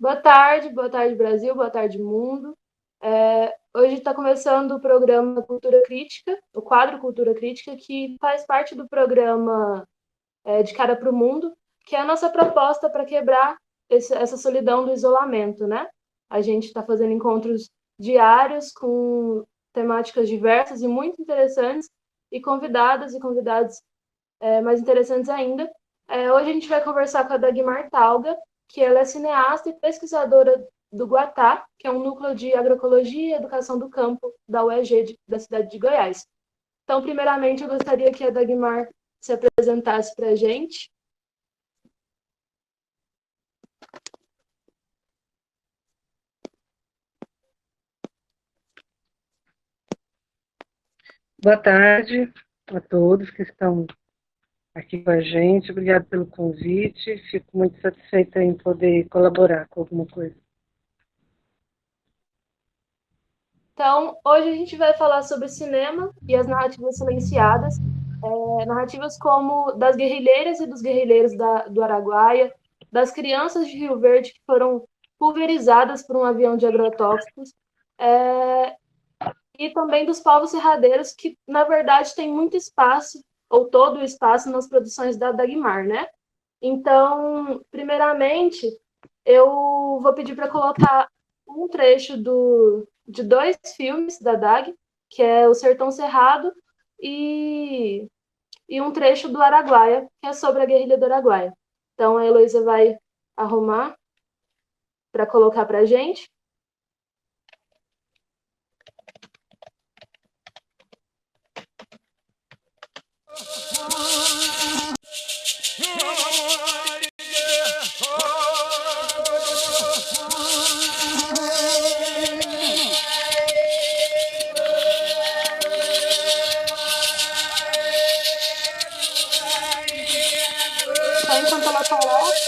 Boa tarde Brasil, boa tarde mundo. Hoje está começando o programa Cultura Crítica, o quadro Cultura Crítica, que faz parte do programa De Cara para o Mundo, que é a nossa proposta para quebrar essa solidão do isolamento, né? A gente está fazendo encontros diários com temáticas diversas e muito interessantes, e convidadas e convidados mais interessantes ainda. Hoje a gente vai conversar com a Dagmar Talga, que ela é cineasta e pesquisadora do Guatá, que é um núcleo de agroecologia e educação do campo da UEG da cidade de Goiás. Então, primeiramente, eu gostaria que a Dagmar se apresentasse para a gente. Boa tarde a todos que estão aqui com a gente. Obrigada pelo convite. Fico muito satisfeita em poder colaborar com alguma coisa. Então, hoje a gente vai falar sobre cinema e as narrativas silenciadas, narrativas como das guerrilheiras e dos guerrilheiros do Araguaia, das crianças de Rio Verde que foram pulverizadas por um avião de agrotóxicos, e também dos povos serradeiros, que, na verdade, tem muito espaço, ou todo o espaço, nas produções da Dagmar, né? Então, primeiramente, eu vou pedir para colocar um trecho de dois filmes da Dag, que é O Sertão Cerrado e um trecho do Araguaia, que é sobre a guerrilha do Araguaia. Então, a Heloísa vai arrumar para colocar para a gente. Só enquanto ela coloca,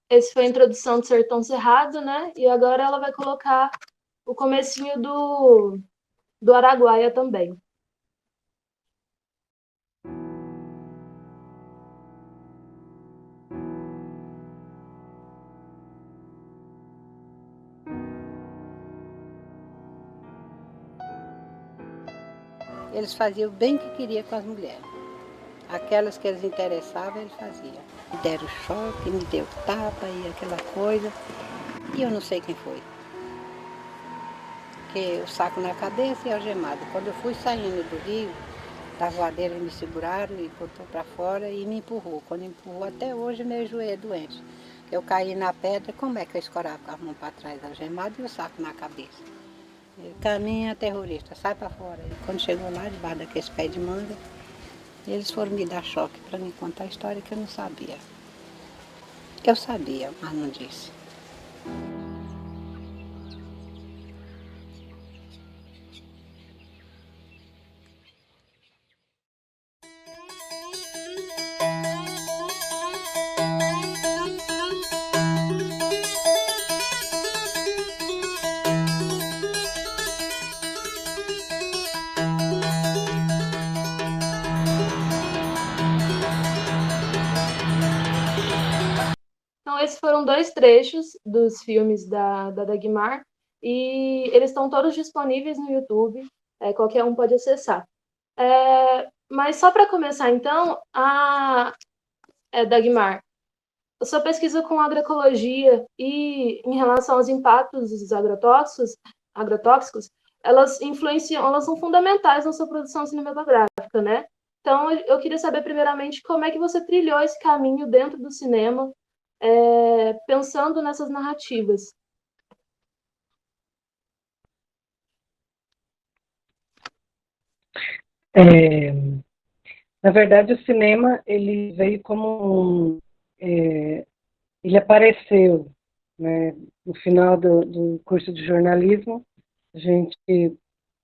esse foi a introdução do Sertão Cerrado, né? E agora ela vai colocar o comecinho do Araguaia também. Eles faziam o bem que queria com as mulheres. Aquelas que eles interessavam, eles faziam. Me deram choque, me deu tapa e aquela coisa. E eu não sei quem foi. Porque o saco na cabeça e algemado. Quando eu fui saindo do rio, das ladeiras me seguraram e botou para fora e me empurrou. Quando me empurrou, até hoje meu joelho é doente. Eu caí na pedra, como é que eu escorava com a mão para trás, algemado e o saco na cabeça? Caminha terrorista, sai para fora. E quando chegou lá, debaixo daqueles pés de manga, eles foram me dar choque para me contar a história que eu não sabia. Eu sabia, mas não disse. Então, esses foram dois trechos dos filmes da Dagmar, e eles estão todos disponíveis no YouTube, qualquer um pode acessar. Mas só para começar, então, Dagmar, a sua pesquisa com agroecologia e em relação aos impactos dos agrotóxicos, elas influenciam, elas são fundamentais na sua produção cinematográfica, né? Então, eu queria saber primeiramente como é que você trilhou esse caminho dentro do cinema, pensando nessas narrativas? É, na verdade, o cinema ele veio como ele apareceu, né, no final do curso de jornalismo. A gente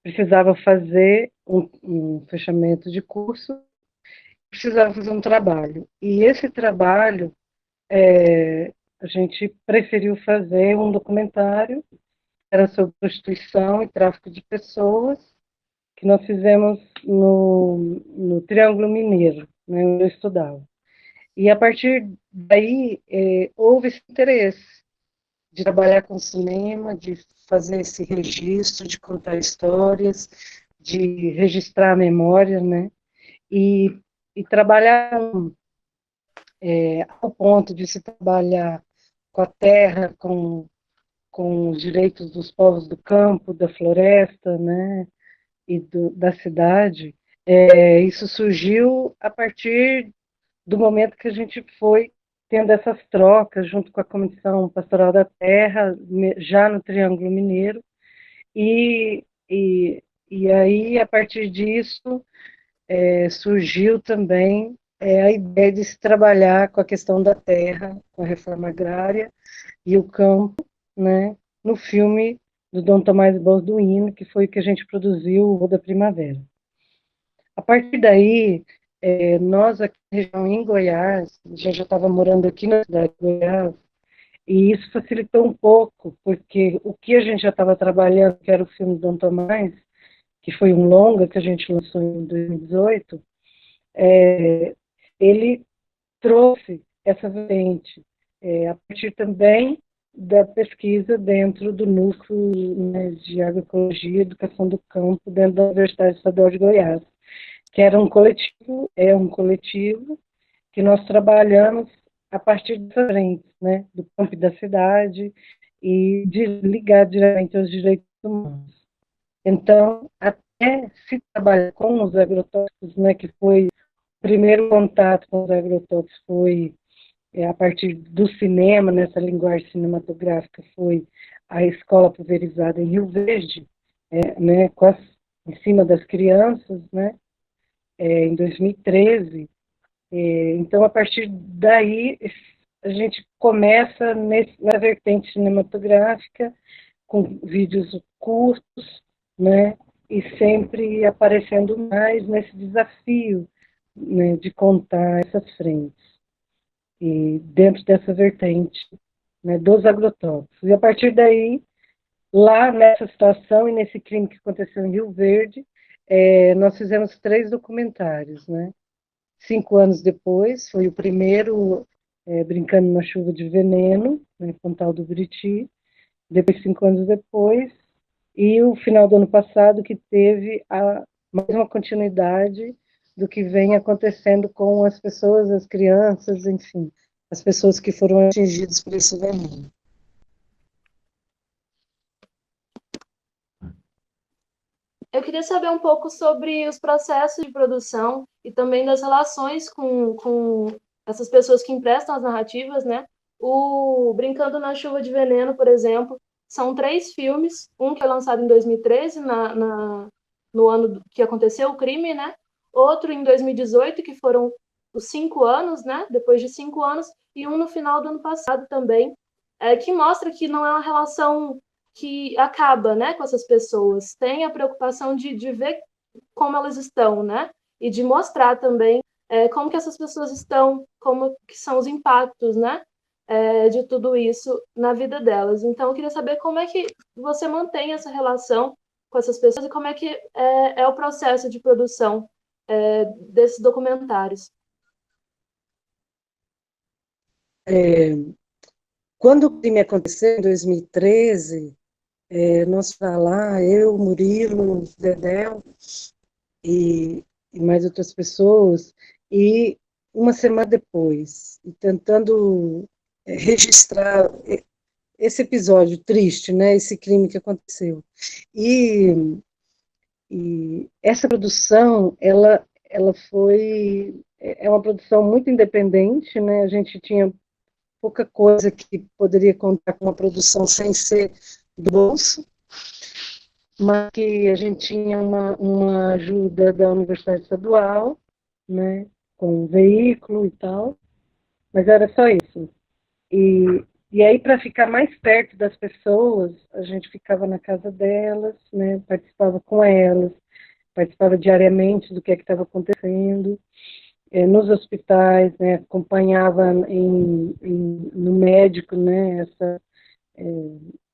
precisava fazer um fechamento de curso, precisava fazer um trabalho. E esse trabalho, a gente preferiu fazer um documentário, era sobre prostituição e tráfico de pessoas, que nós fizemos no Triângulo Mineiro, né, onde eu estudava. E a partir daí houve esse interesse de trabalhar com cinema, de fazer esse registro, de contar histórias, de registrar a memória, né? E, e trabalhar ao ponto de se trabalhar com a terra, com os direitos dos povos do campo, da floresta, né? E da cidade. Isso surgiu a partir do momento que a gente foi tendo essas trocas junto com a Comissão Pastoral da Terra, já no Triângulo Mineiro, e, e, e aí, a partir disso, surgiu também a ideia de se trabalhar com a questão da terra, com a reforma agrária e o campo, né, no filme do Dom Tomás Balduino, que foi o que a gente produziu, o Rua da Primavera. A partir daí, nós aqui na região em Goiás, já estava morando aqui na cidade de Goiás, e isso facilitou um pouco, porque o que a gente já estava trabalhando, que era o filme Dom Tomás, que foi um longa que a gente lançou em 2018, ele trouxe essa vertente, a partir também da pesquisa dentro do núcleo, né, de agroecologia e educação do campo dentro da Universidade Estadual de Goiás, que era um coletivo, é um coletivo que nós trabalhamos a partir dessas frentes, né, do campo e da cidade, e de ligar diretamente aos direitos humanos. Então, até se trabalhar com os agrotóxicos, né, que foi o primeiro contato com os agrotóxicos foi a partir do cinema, nessa linguagem cinematográfica, foi a escola pulverizada em Rio Verde, né, em cima das crianças, né, em 2013. Então, a partir daí, a gente começa na vertente cinematográfica, com vídeos curtos, né, e sempre aparecendo mais nesse desafio, né, de contar essas frentes, e dentro dessa vertente, né, dos agrotóxicos. E a partir daí, lá nessa situação e nesse crime que aconteceu em Rio Verde, nós fizemos 3 documentários, né? 5 anos depois, foi o primeiro, Brincando na Chuva de Veneno, né, Pontal do Buriti, depois 5 anos depois, e o final do ano passado, que teve mais uma continuidade do que vem acontecendo com as pessoas, as crianças, enfim, as pessoas que foram atingidas por esse veneno. Eu queria saber um pouco sobre os processos de produção e também das relações com essas pessoas que emprestam as narrativas, né? O Brincando na Chuva de Veneno, por exemplo, são 3 filmes, um que é lançado em 2013, no ano que aconteceu o crime, né? Outro em 2018, que foram os 5 anos, né? Depois de 5 anos, e um no final do ano passado também, que mostra que não é uma relação que acaba, né, com essas pessoas. Tem a preocupação de ver como elas estão, né? E de mostrar também como que essas pessoas estão, como que são os impactos, né? De tudo isso na vida delas. Então, eu queria saber como é que você mantém essa relação com essas pessoas e como é que é o processo de produção desses documentários. Quando o crime aconteceu, em 2013, nós fomos lá, eu, Murilo, Dedéu e mais outras pessoas, e uma semana depois, e tentando registrar esse episódio triste, né, esse crime que aconteceu. E, e essa produção, ela foi uma produção muito independente, né, a gente tinha pouca coisa que poderia contar com uma produção sem ser do bolso, mas que a gente tinha uma ajuda da Universidade Estadual, né, com um veículo e tal, mas era só isso. E aí, para ficar mais perto das pessoas, a gente ficava na casa delas, né, participava com elas, participava diariamente do que estava acontecendo, nos hospitais, né, acompanhava no médico, né,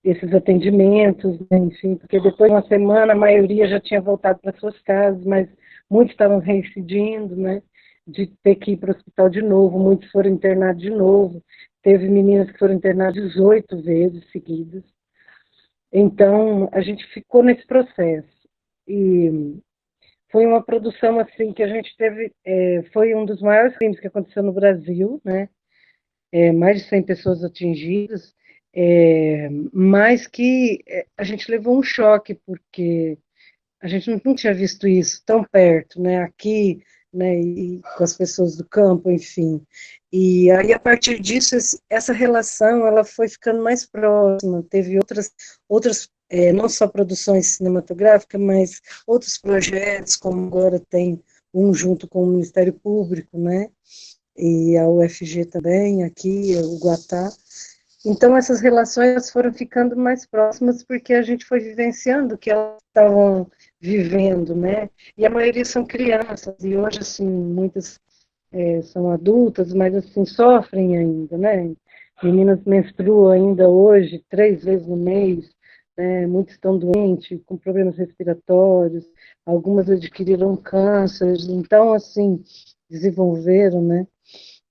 esses atendimentos, né, enfim, porque depois de uma semana a maioria já tinha voltado para suas casas, mas muitos estavam reincidindo, né, de ter que ir para o hospital de novo, muitos foram internados de novo, teve meninas que foram internadas 18 vezes seguidas. Então, a gente ficou nesse processo. E foi uma produção assim que a gente teve, foi um dos maiores crimes que aconteceu no Brasil, né? Mais de 100 pessoas atingidas, mas que a gente levou um choque, porque a gente não tinha visto isso tão perto, né? Aqui, né? E com as pessoas do campo, enfim. E aí, a partir disso, essa relação ela foi ficando mais próxima, teve outras não só produções cinematográficas, mas outros projetos, como agora tem um junto com o Ministério Público, né? E a UFG também, aqui, o Guatá. Então, essas relações foram ficando mais próximas porque a gente foi vivenciando o que elas estavam vivendo, né? E a maioria são crianças, e hoje, assim, muitas são adultas, mas, assim, sofrem ainda, né? Meninas menstruam ainda hoje, 3 vezes no mês, né? Muitos estão doentes, com problemas respiratórios, algumas adquiriram câncer, então, assim, desenvolveram, né?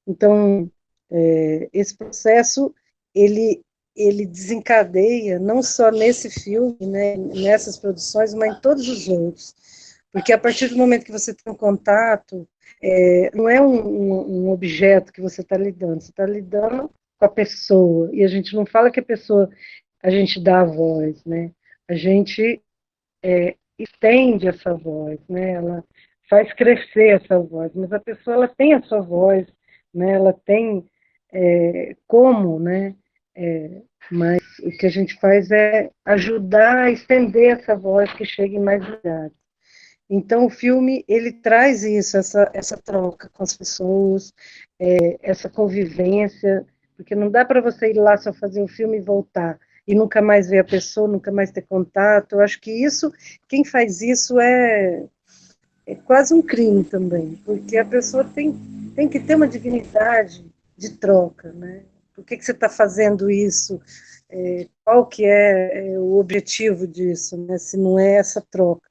Então, esse processo, ele, ele desencadeia, não só nesse filme, né, nessas produções, mas em todos os outros. Porque a partir do momento que você tem um contato, não é um objeto que você está lidando, você está lidando com a pessoa. E a gente não fala que a pessoa, a gente dá a voz, né? A gente estende essa voz, né? Ela faz crescer essa voz, mas a pessoa ela tem a sua voz, né? Ela tem como, né? Mas o que a gente faz é ajudar a estender essa voz que chegue em mais lugares. Então o filme ele traz isso, essa troca com as pessoas, essa convivência, porque não dá para você ir lá só fazer o filme e voltar e nunca mais ver a pessoa, nunca mais ter contato. Eu acho que isso, quem faz isso é quase um crime também, porque a pessoa tem que ter uma dignidade de troca, né? Por que você está fazendo isso? Qual que é o objetivo disso, né? Se não é essa troca.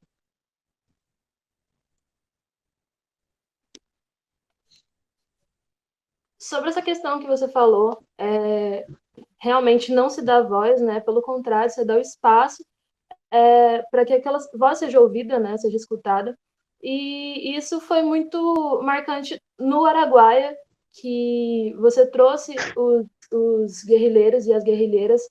Sobre essa questão que você falou, realmente não se dá voz, né? Pelo contrário, você dá o espaço para que aquela voz seja ouvida, né? Seja escutada. E isso foi muito marcante no Araguaia, que você trouxe os guerrilheiros e as guerrilheiras,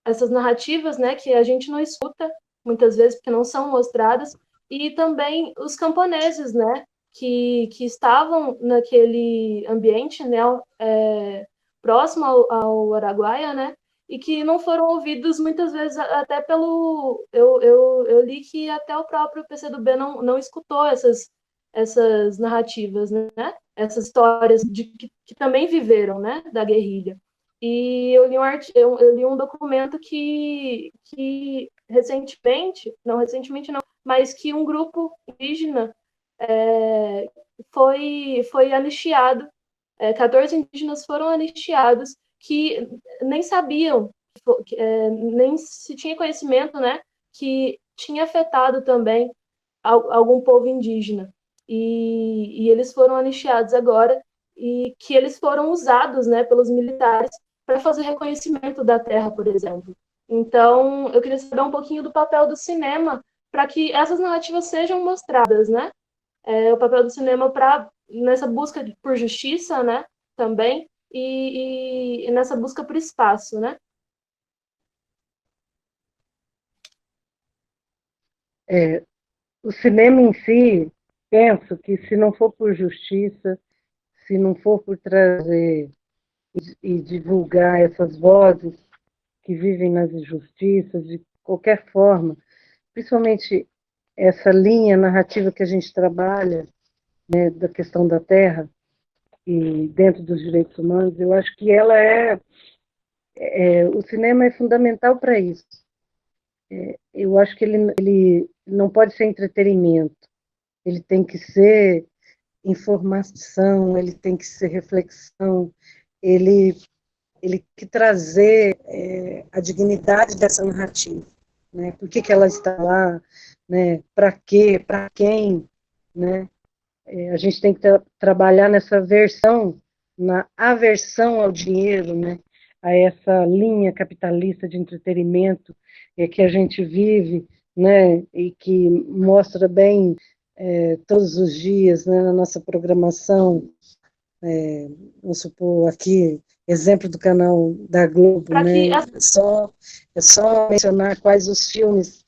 essas narrativas, né? Que a gente não escuta muitas vezes porque não são mostradas, e também os camponeses, né? Que estavam naquele ambiente, né? Próximo ao Araguaia, né? E que não foram ouvidos muitas vezes até pelo... Eu li que até o próprio PCdoB não escutou essas narrativas, né? Essas histórias que também viveram, né? Da guerrilha. E eu li eu li um documento que recentemente não, mas que um grupo indígena foi anistiado, 14 indígenas foram anistiados que nem sabiam, nem se tinha conhecimento, né, que tinha afetado também algum povo indígena. E eles foram anistiados agora e que eles foram usados, né, pelos militares para fazer reconhecimento da terra, por exemplo. Então, eu queria saber um pouquinho do papel do cinema para que essas narrativas sejam mostradas, né? O papel do cinema para nessa busca por justiça, né? Também e nessa busca por espaço, né? O cinema em si, penso que se não for por justiça, se não for por trazer e divulgar essas vozes que vivem nas injustiças de qualquer forma, principalmente essa linha narrativa que a gente trabalha, né, da questão da terra e dentro dos direitos humanos, eu acho que ela o cinema é fundamental para isso. Eu acho que ele não pode ser entretenimento, ele tem que ser informação, ele tem que ser reflexão, ele, ele tem que trazer a dignidade dessa narrativa, né? Por que ela está lá, né? Para quê, para quem, né? A gente tem que trabalhar nessa versão, na aversão ao dinheiro, né? A essa linha capitalista de entretenimento que a gente vive, né? E que mostra bem todos os dias, né, na nossa programação, vamos supor aqui, exemplo do canal da Globo, Para né? que É só mencionar quais os filmes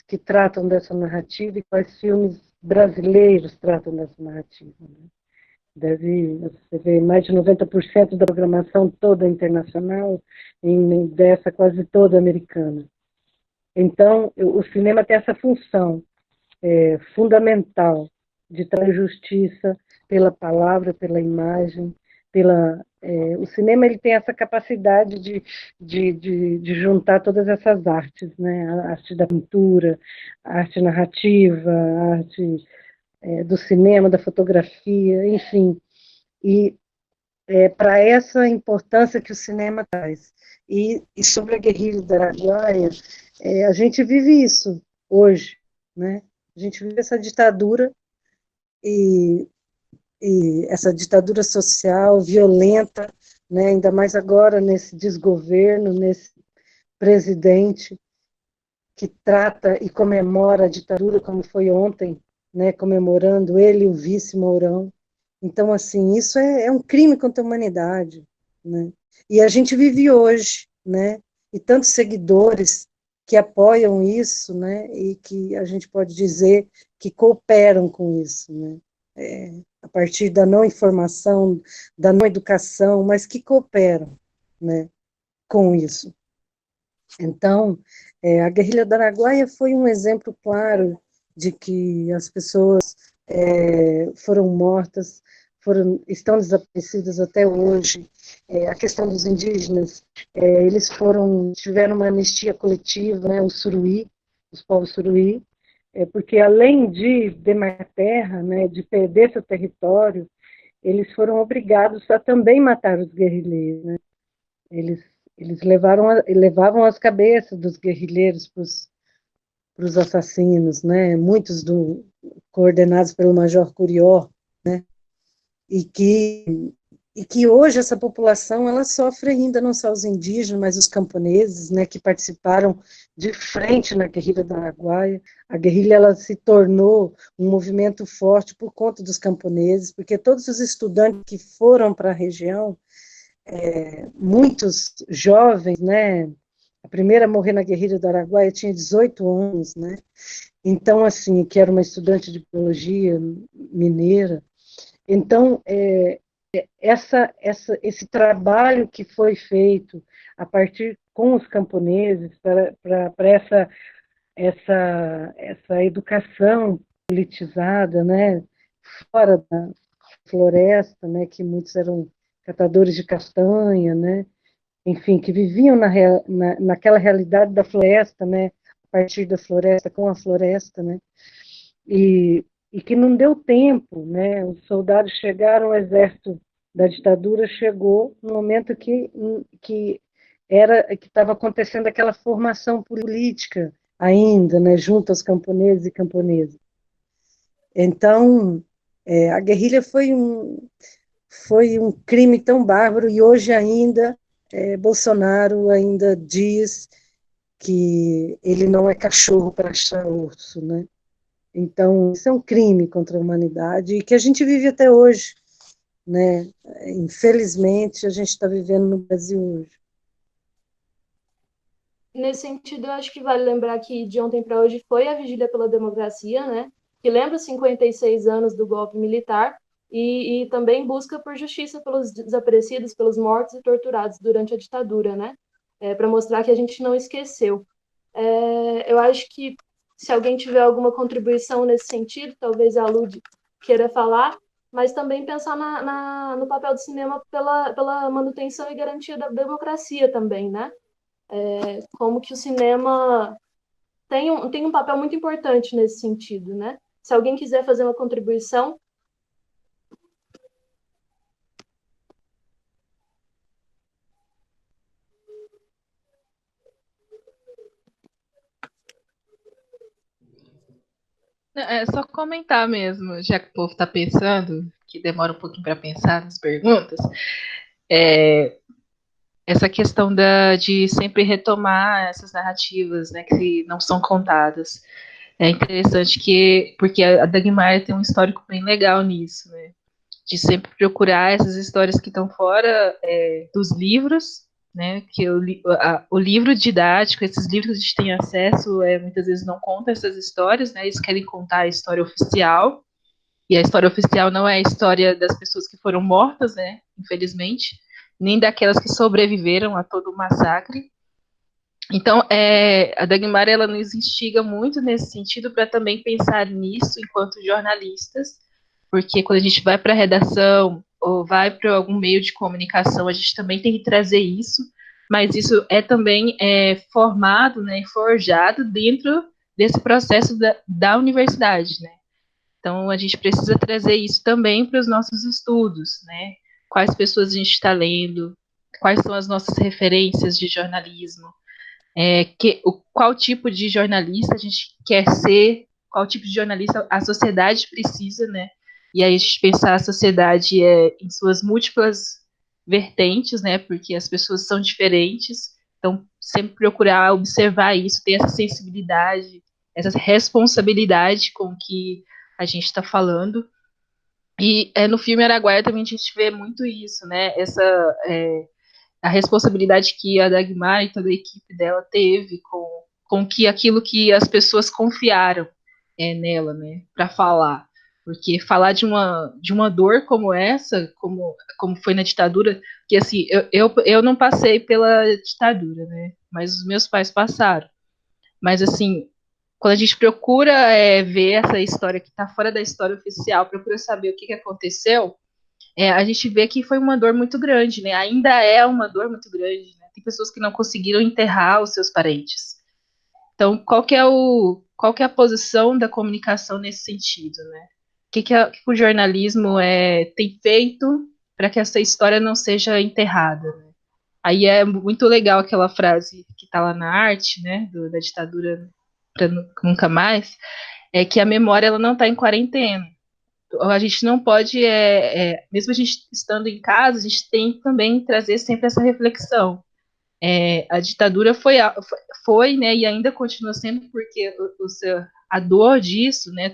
que tratam dessa narrativa e quais filmes brasileiros tratam dessa narrativa. Né? Você vê mais de 90% da programação toda internacional e dessa quase toda americana. Então, o cinema tem essa função fundamental de trazer justiça pela palavra, pela imagem, o cinema ele tem essa capacidade de juntar todas essas artes, né? A arte da pintura, a arte narrativa, a arte do cinema, da fotografia, enfim. E para essa importância que o cinema traz. E sobre a guerrilha do Araguaia, a gente vive isso hoje, né? A gente vive essa ditadura e, e essa ditadura social violenta, né? Ainda mais agora nesse desgoverno, nesse presidente que trata e comemora a ditadura como foi ontem, né? Comemorando ele e o vice Mourão. Então, assim, isso é um crime contra a humanidade, né? E a gente vive hoje, né? E tantos seguidores que apoiam isso, né? E que a gente pode dizer que cooperam com isso, né? A partir da não informação, da não educação, mas que cooperam, né? Com isso. Então, a guerrilha do Araguaia foi um exemplo claro de que as pessoas foram mortas, estão desaparecidas até hoje. A questão dos indígenas, eles tiveram uma anistia coletiva, né, os povos Suruí, porque além de demarcar terra, né, de perder seu território, eles foram obrigados a também matar os guerrilheiros, né? Eles, eles levavam as cabeças dos guerrilheiros para os assassinos, né? Muitos coordenados pelo Major Curió, né? E que hoje essa população ela sofre ainda não só os indígenas, mas os camponeses, né? Que participaram de frente na guerrilha do Araguaia. A guerrilha ela se tornou um movimento forte por conta dos camponeses, porque todos os estudantes que foram para a região muitos jovens, né? A primeira a morrer na guerrilha do Araguaia tinha 18 anos, né? Então, assim, que era uma estudante de biologia mineira. Então, esse trabalho que foi feito a partir com os camponeses para essa educação politizada, né? Fora da floresta, né? Que muitos eram catadores de castanha, né? Enfim, que viviam naquela realidade da floresta, né? A partir da floresta, com a floresta, né? E que não deu tempo, né? Os soldados chegaram, o exército da ditadura chegou no momento que estava acontecendo aquela formação política ainda, né? Junto aos camponeses e camponesas. Então, a guerrilha foi um crime tão bárbaro e hoje ainda Bolsonaro ainda diz que ele não é cachorro para achar urso, né? Então, isso é um crime contra a humanidade e que a gente vive até hoje, né? Infelizmente, a gente está vivendo no Brasil hoje. Nesse sentido, eu acho que vale lembrar que de ontem para hoje foi a Vigília pela Democracia, né? Que lembra os 56 anos do golpe militar e também busca por justiça pelos desaparecidos, pelos mortos e torturados durante a ditadura, né? Para mostrar que a gente não esqueceu. Eu acho que se alguém tiver alguma contribuição nesse sentido, talvez a Lud queira falar, mas também pensar no papel do cinema pela manutenção e garantia da democracia também, né? Como que o cinema tem um papel muito importante nesse sentido, né? Se alguém quiser fazer uma contribuição. É só comentar mesmo, já que o povo está pensando, que demora um pouquinho para pensar nas perguntas, essa questão de sempre retomar essas narrativas, né, que não são contadas. É interessante porque a Dagmar tem um histórico bem legal nisso, né, de sempre procurar essas histórias que estão fora dos livros, né, que o livro didático, esses livros que a gente tem acesso, muitas vezes não contam essas histórias, né, eles querem contar a história oficial, e a história oficial não é a história das pessoas que foram mortas, né, infelizmente, nem daquelas que sobreviveram a todo o massacre. Então, a Dagmar, ela nos instiga muito nesse sentido para também pensar nisso enquanto jornalistas, porque quando a gente vai para a redação ou vai para algum meio de comunicação, a gente também tem que trazer isso, mas isso também formado, né, forjado dentro desse processo da universidade, né? Então, a gente precisa trazer isso também para os nossos estudos, né? Quais pessoas a gente está lendo, quais são as nossas referências de jornalismo, qual tipo de jornalista a gente quer ser, qual tipo de jornalista a sociedade precisa, né? E aí a gente pensar a sociedade em suas múltiplas vertentes, né? Porque as pessoas são diferentes, então sempre procurar observar isso, ter essa sensibilidade, essa responsabilidade com o que a gente está falando. E no filme Araguaia também a gente vê muito isso, né? A responsabilidade que a Dagmar e toda a equipe dela teve com aquilo que as pessoas confiaram nela, né, para falar. Porque falar de uma dor como essa, como foi na ditadura, que assim, eu não passei pela ditadura, né, mas os meus pais passaram. Mas assim, quando a gente procura ver essa história que está fora da história oficial, procura saber o que aconteceu, a gente vê que foi uma dor muito grande, né? Ainda é uma dor muito grande, né? Tem pessoas que não conseguiram enterrar os seus parentes. Então, qual que é a posição da comunicação nesse sentido, né? O que o jornalismo tem feito para que essa história não seja enterrada, né? Aí é muito legal aquela frase que está lá na arte, né, da ditadura para nunca mais, é que a memória ela não está em quarentena. A gente não pode, mesmo a gente estando em casa, a gente tem que também trazer sempre essa reflexão. A ditadura foi, né, e ainda continua sendo, porque a dor disso, né,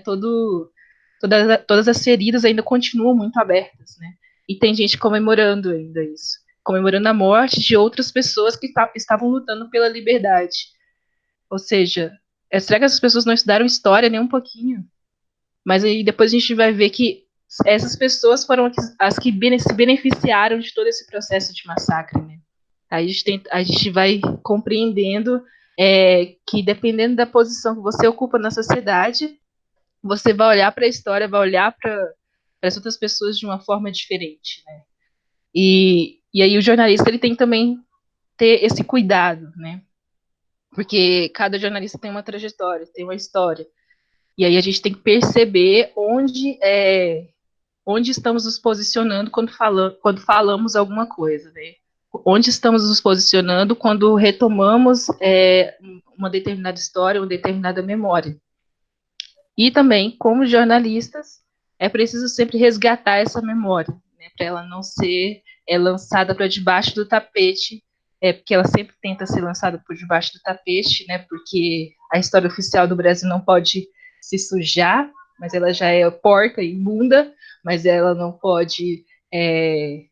todas as feridas ainda continuam muito abertas, né, e tem gente comemorando ainda isso, comemorando a morte de outras pessoas que estavam lutando pela liberdade. Ou seja, será que essas pessoas não estudaram história nem um pouquinho? Mas aí depois a gente vai ver que essas pessoas foram as que se beneficiaram de todo esse processo de massacre, né? Aí a gente vai compreendendo que dependendo da posição que você ocupa na sociedade, você vai olhar para a história, vai olhar para as outras pessoas de uma forma diferente, né? E aí o jornalista ele tem também ter esse cuidado, né? Porque cada jornalista tem uma trajetória, tem uma história. E aí a gente tem que perceber onde estamos nos posicionando quando falamos alguma coisa, né? Onde estamos nos posicionando quando retomamos uma determinada história, uma determinada memória. E também, como jornalistas, é preciso sempre resgatar essa memória, né, para ela não ser lançada para debaixo do tapete, porque ela sempre tenta ser lançada por debaixo do tapete, né, porque a história oficial do Brasil não pode se sujar, mas ela já é porca, imunda, mas ela não pode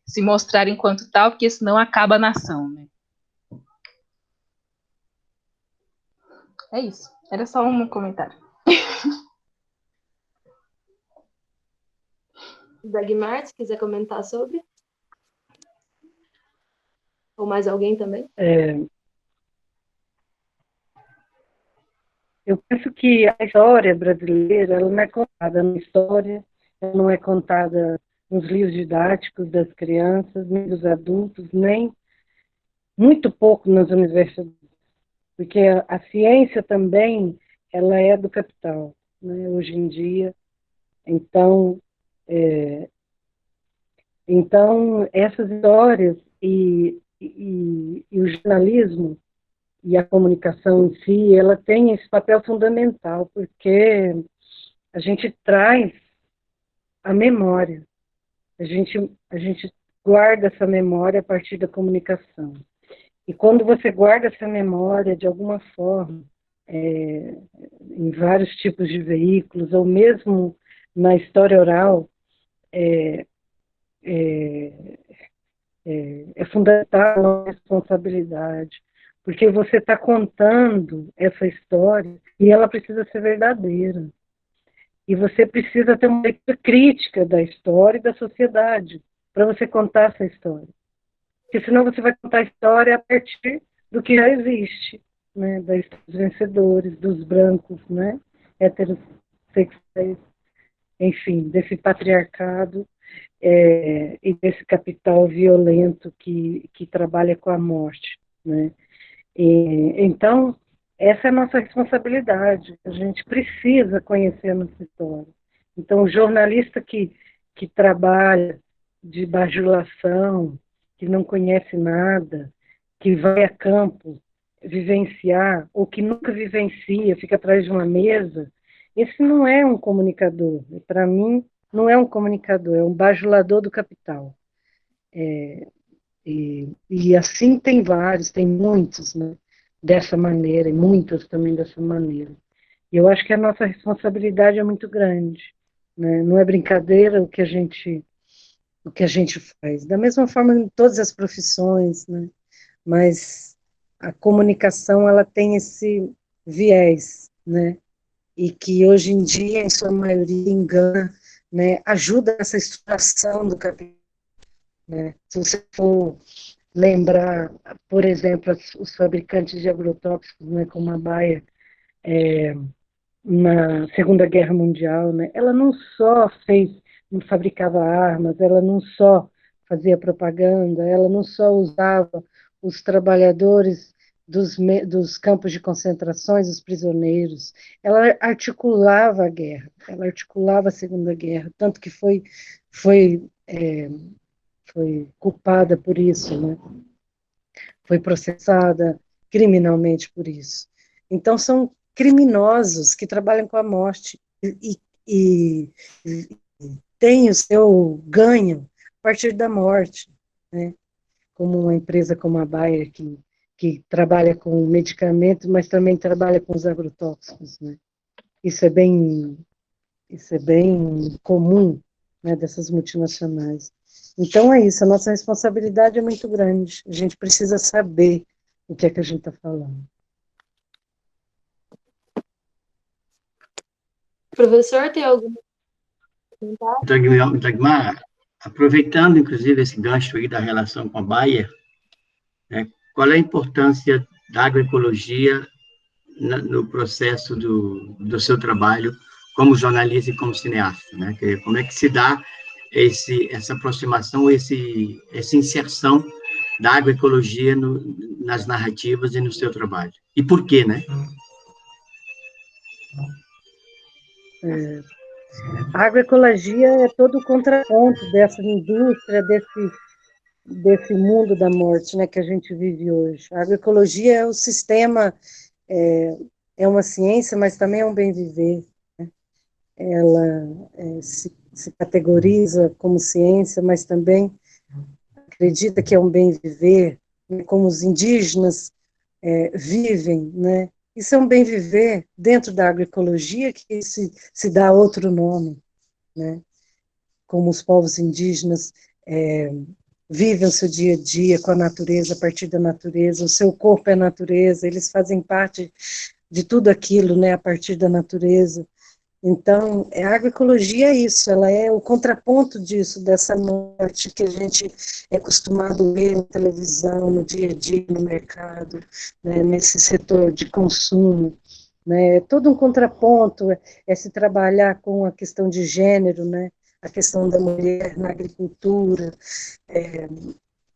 se mostrar enquanto tal, porque senão acaba a nação, né. É isso. Era só um comentário. Dagmar, se quiser comentar sobre. Ou mais alguém também? Eu penso que a história brasileira ela não é contada na história, ela não é contada nos livros didáticos das crianças, nem dos adultos, nem muito pouco nas universidades, porque a ciência também ela é do capital, né, hoje em dia. Então, essas histórias e o jornalismo e a comunicação em si, ela tem esse papel fundamental, porque a gente traz a memória, a gente guarda essa memória a partir da comunicação. E quando você guarda essa memória, de alguma forma, em vários tipos de veículos, ou mesmo na história oral, é fundamental a responsabilidade, porque você está contando essa história e ela precisa ser verdadeira. E você precisa ter uma leitura crítica da história e da sociedade para você contar essa história. Porque senão você vai contar a história a partir do que já existe, né? Dos vencedores, dos brancos, né? Heterossexuais, enfim, desse patriarcado e desse capital violento que trabalha com a morte, né? Então, essa é a nossa responsabilidade. A gente precisa conhecer a nossa história. Então, o jornalista que trabalha de bajulação, que não conhece nada, que vai a campo vivenciar, ou que nunca vivencia, fica atrás de uma mesa, esse não é um comunicador. Para mim, não é um comunicador, é um bajulador do capital. E assim tem vários, tem muitos, né, dessa maneira, e muitos também dessa maneira. E eu acho que a nossa responsabilidade é muito grande, né? Não é brincadeira o que a gente faz. Da mesma forma em todas as profissões, né? Mas a comunicação ela tem esse viés, né? E que hoje em dia, em sua maioria, engana, né? Ajuda nessa estruturação do capital, né? Se você for lembrar, por exemplo, os fabricantes de agrotóxicos, né, como a Bayer, na Segunda Guerra Mundial, né, ela não só não fabricava armas, ela não só fazia propaganda, ela não só usava os trabalhadores dos campos de concentrações, os prisioneiros, ela articulava a guerra, ela articulava a Segunda Guerra, tanto que foi culpada por isso, né? Foi processada criminalmente por isso. Então, são criminosos que trabalham com a morte e têm o seu ganho a partir da morte, né? Como uma empresa como a Bayer, que trabalha com medicamentos, mas também trabalha com os agrotóxicos, né? Isso é bem comum, né, dessas multinacionais. Então é isso, a nossa responsabilidade é muito grande. A gente precisa saber o que é que a gente está falando. Professor, tem algum comentário? Dagmar, aproveitando, inclusive, esse gancho aí da relação com a Bayer, né, qual é a importância da agroecologia no processo do seu trabalho como jornalista e como cineasta, né? Como é que se dá essa aproximação, essa inserção da agroecologia nas narrativas e no seu trabalho? E por quê, né? A agroecologia é todo o contraponto dessa indústria, desse mundo da morte, né, que a gente vive hoje. A agroecologia é o sistema, é uma ciência, mas também é um bem viver. Né? Ela se categoriza como ciência, mas também acredita que é um bem viver, né, como os indígenas vivem, né? Isso é um bem viver dentro da agroecologia que se dá outro nome, né? Como os povos indígenas vivem o seu dia a dia com a natureza, a partir da natureza, o seu corpo é a natureza, eles fazem parte de tudo aquilo, né, a partir da natureza. Então, a agroecologia é isso, ela é o contraponto disso, dessa morte que a gente é acostumado a ver na televisão, no dia a dia, no mercado, né, nesse setor de consumo. Né, é todo um contraponto, é se trabalhar com a questão de gênero, né, a questão da mulher na agricultura,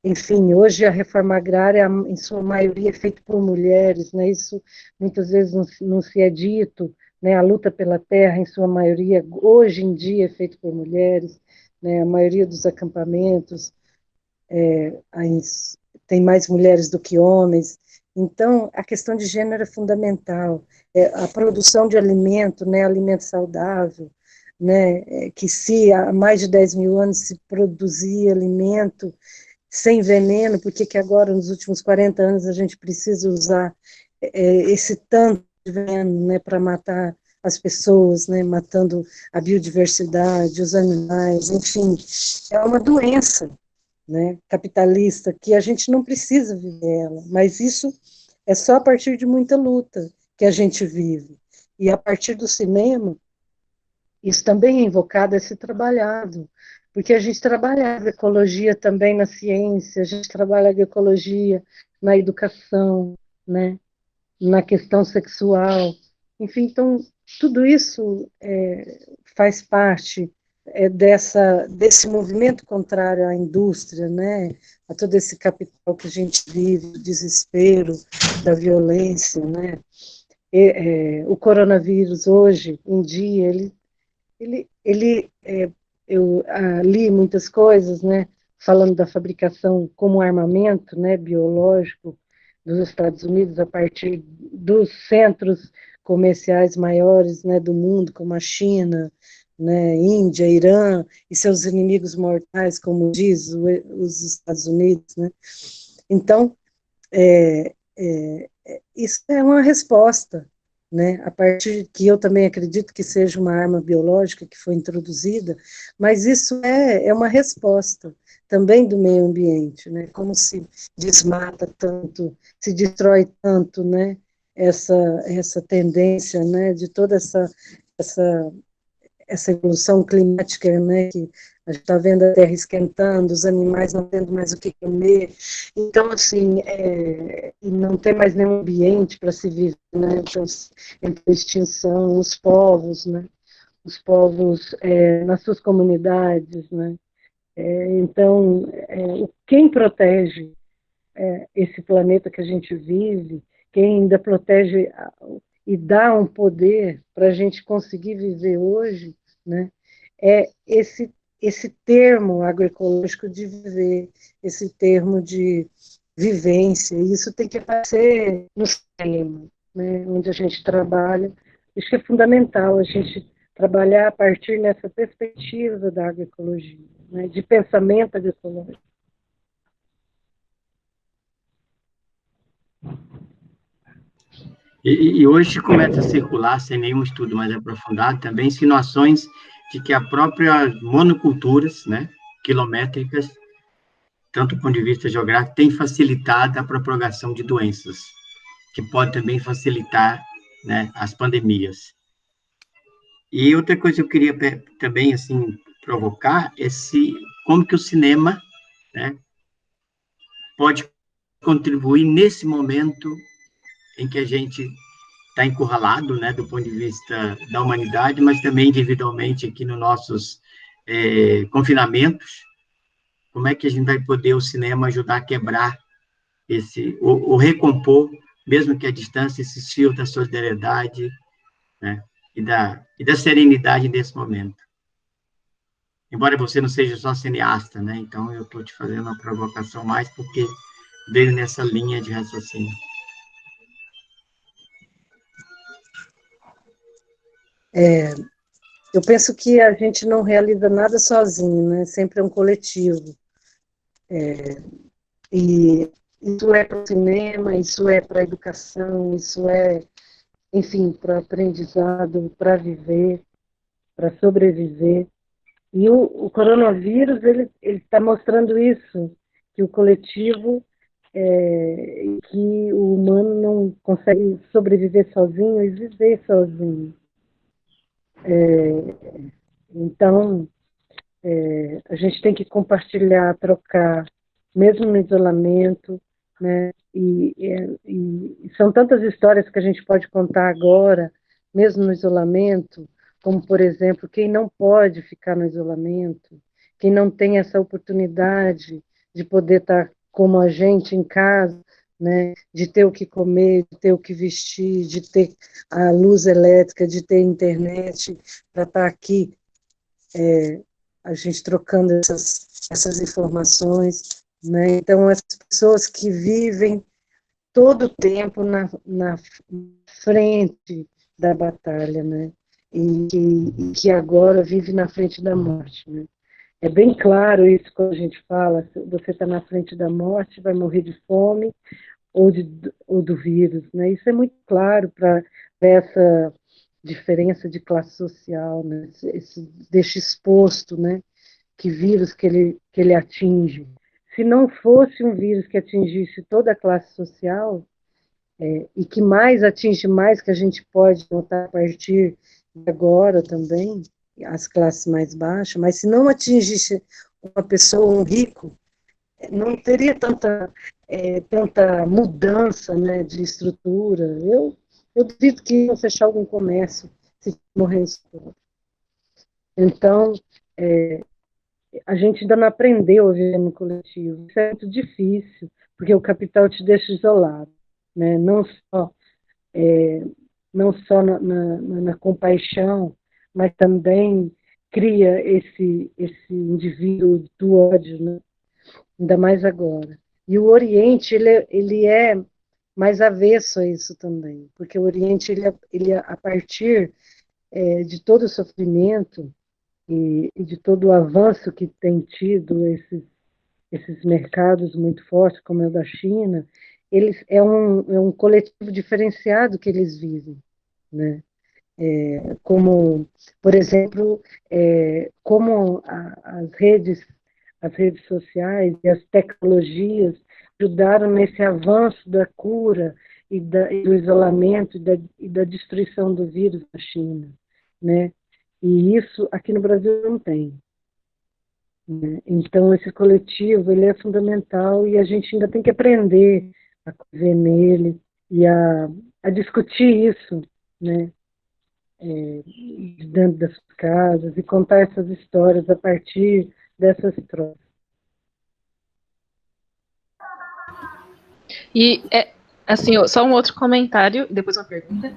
enfim, hoje a reforma agrária, em sua maioria, é feita por mulheres, né? Isso muitas vezes não se é dito, né? A luta pela terra, em sua maioria, hoje em dia, é feita por mulheres, né? A maioria dos acampamentos tem mais mulheres do que homens. Então, a questão de gênero é fundamental. A produção de alimento, né? Alimento saudável, né? Que se há mais de 10 mil anos se produzia alimento sem veneno, porque que agora, nos últimos 40 anos, a gente precisa usar esse tanto de veneno, né, para matar as pessoas, né, matando a biodiversidade, os animais, enfim, é uma doença, né, capitalista, que a gente não precisa viver ela, mas isso é só a partir de muita luta que a gente vive. E a partir do cinema, isso também é invocado, é ser trabalhado, porque a gente trabalha a agroecologia também na ciência, a gente trabalha a agroecologia na educação, né, na questão sexual, enfim, então tudo isso faz parte desse movimento contrário à indústria, né, a todo esse capital que a gente vive, do desespero, da violência, né, o coronavírus hoje em dia, eu li muitas coisas, né, falando da fabricação como armamento, né, biológico dos Estados Unidos a partir dos centros comerciais maiores, né, do mundo, como a China, né, Índia, Irã e seus inimigos mortais, como diz os Estados Unidos, né. Então, isso é uma resposta, né? A partir que eu também acredito que seja uma arma biológica que foi introduzida, mas isso é uma resposta também do meio ambiente, né? Como se desmata tanto, se destrói tanto, né? Essa tendência, né? De toda essa essa evolução climática, né, que a gente está vendo a Terra esquentando, os animais não tendo mais o que comer, então, assim, e não tem mais nenhum ambiente para se viver, né, então, entre a extinção, os povos nas suas comunidades, né, então, quem protege esse planeta que a gente vive, quem ainda protege e dá um poder para a gente conseguir viver hoje, né, é esse termo agroecológico de viver, esse termo de vivência, e isso tem que aparecer no sistema, né, onde a gente trabalha. Acho que é fundamental a gente trabalhar a partir nessa perspectiva da agroecologia, né, de pensamento agroecológico. E hoje começa a circular, sem nenhum estudo mais aprofundado, também insinuações de que a própria monoculturas, né, quilométricas, tanto do ponto de vista geográfico, tem facilitado a propagação de doenças, que pode também facilitar, né, as pandemias. E outra coisa que eu queria também, assim, provocar é como que o cinema, né, pode contribuir nesse momento em que a gente está encurralado, né, do ponto de vista da humanidade, mas também individualmente aqui nos nossos confinamentos. Como é que a gente vai poder, o cinema, ajudar a quebrar ou recompor, mesmo que à distância, esses fios da solidariedade, né, e da serenidade nesse momento? Embora você não seja só cineasta, né, então eu estou te fazendo uma provocação mais porque veio nessa linha de raciocínio. Eu penso que a gente não realiza nada sozinho, né? Sempre é um coletivo. E isso é para o cinema, isso é para a educação, isso é, enfim, para o aprendizado, para viver, para sobreviver. E o coronavírus, ele está mostrando isso, que o coletivo, que o humano não consegue sobreviver sozinho e viver sozinho. Então, a gente tem que compartilhar, trocar, mesmo no isolamento, né? E são tantas histórias que a gente pode contar agora, mesmo no isolamento, como, por exemplo, quem não pode ficar no isolamento, quem não tem essa oportunidade de poder estar como a gente em casa, né? De ter o que comer, de ter o que vestir, de ter a luz elétrica, de ter internet para estar aqui, a gente trocando essas informações, né? Então, as pessoas que vivem todo o tempo na frente da batalha, né? E que agora vive na frente da morte, né? É bem claro isso quando a gente fala, se você está na frente da morte, vai morrer de fome ou do vírus, né? Isso é muito claro para essa diferença de classe social, né? Deixa exposto, né? Que vírus que ele atinge. Se não fosse um vírus que atingisse toda a classe social, e que mais atinge mais, que a gente pode notar a partir de agora também, as classes mais baixas, mas se não atingisse uma pessoa, um rico, não teria tanta mudança, né, de estrutura. Eu duvido que iam fechar algum comércio se morresse pobre. Então, a gente ainda não aprendeu a viver no coletivo. Isso é muito difícil, porque o capital te deixa isolado, né? É, não só na compaixão, mas também cria esse indivíduo do ódio, né? Ainda mais agora. E o Oriente, ele é mais avesso a isso também, porque o Oriente, a partir de todo o sofrimento e de todo o avanço que tem tido esses mercados muito fortes, como é o da China, eles é um coletivo diferenciado que eles vivem, né? Como, por exemplo, como as redes sociais e as tecnologias ajudaram nesse avanço da cura e do isolamento e da destruição do vírus na China, né? E isso aqui no Brasil não tem, né? Então, esse coletivo, ele é fundamental e a gente ainda tem que aprender a conviver nele e a discutir isso, né? Dentro das casas e contar essas histórias a partir dessas trocas. E, assim, só um outro comentário, depois uma pergunta,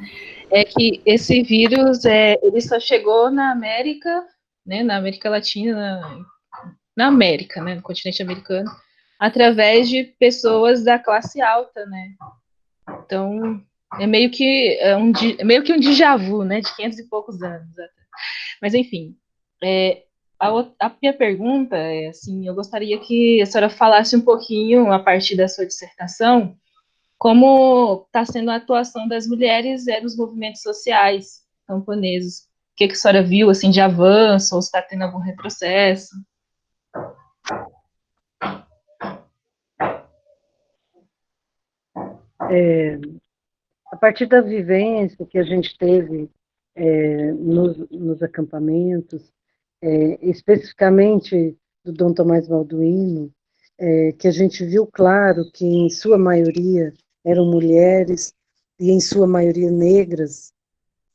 é que esse vírus, ele só chegou na América, né, na América Latina, na América, né, no continente americano, através de pessoas da classe alta, né? Então, é meio que um déjà vu, né, de 500 e poucos anos. Mas, enfim, a minha pergunta é, assim, eu gostaria que a senhora falasse um pouquinho, a partir da sua dissertação, como está sendo a atuação das mulheres nos movimentos sociais camponeses. O que a senhora viu, assim, de avanço, ou se está tendo algum retrocesso? A partir da vivência que a gente teve nos acampamentos, especificamente do Dom Tomás Balduino, que a gente viu claro que, em sua maioria, eram mulheres e, em sua maioria, negras,